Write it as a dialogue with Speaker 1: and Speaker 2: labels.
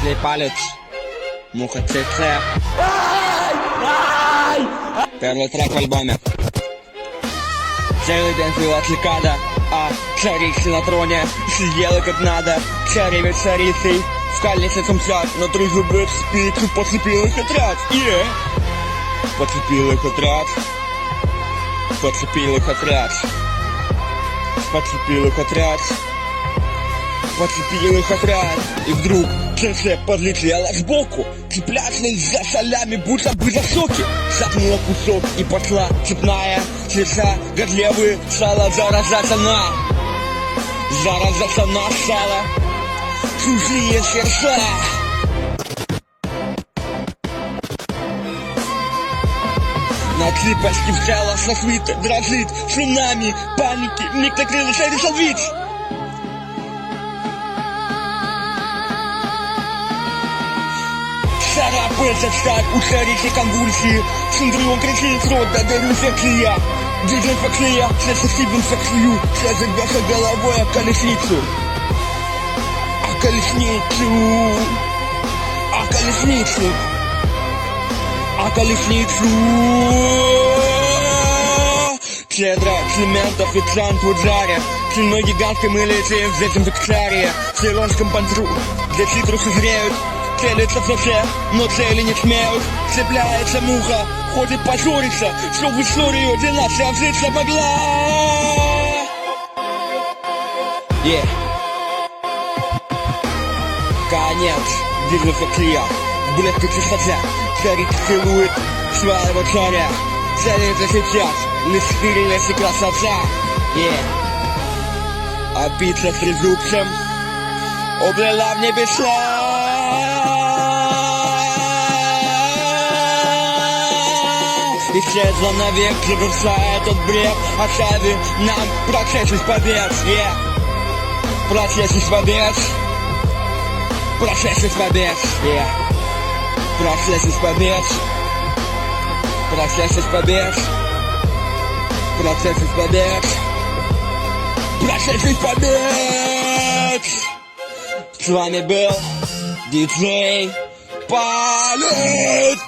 Speaker 1: Твій палець. Муха це. Первый трек в альбоме. Целый день пила цикада, а царица на троне сидела как надо. Царевец царицей в кальнице цумцат, на 3 зубы в спицу подцепил их отряд. Подцепил их отряд. Подцепил их отряд. Подцепил их отряд. Подцепил их отряд. И вдруг ЦЦ подлетела сбоку, цеплялась за солями, будто бы за соки. Сапнула кусок и пошла цепная сердца, годлевые сало заразаться на сало. Чужие сердца. На цыпочке в тело свита дрожит цунами паники, миг накрылась рисовить. Царапается стать, ушарите конвульсии. Синдром кричит, рот додарю инфекция. Дезинфекция, сосисиб инфекцию. Сейчас забьется головой о колесницу. О колесницу. О колесницу. О колесницу. Цедра, цемент, официант в ударе. Цельной гигантской мы летим в дезинфекцарии. В цейлонском пантру, где цитрусы зреют. Целится в ЦЦ, но цели не смеют. Цепляется муха, ходит позориться, что в историю, где нация вжиться могла. Конец, дезинфекция, бледка чистота. Царик целует своего царя. Целится сейчас, лишь стерильность и красота. А пицца с трезубцем облила в небеса. Исчезла навек, завершая этот бред, оставив нам процесс из побед. Процесс из побед. Процесс из побед. Процесс из побед. Процесс из побед. Процесс из побед. Процесс из побед. С вами был диджей Палец.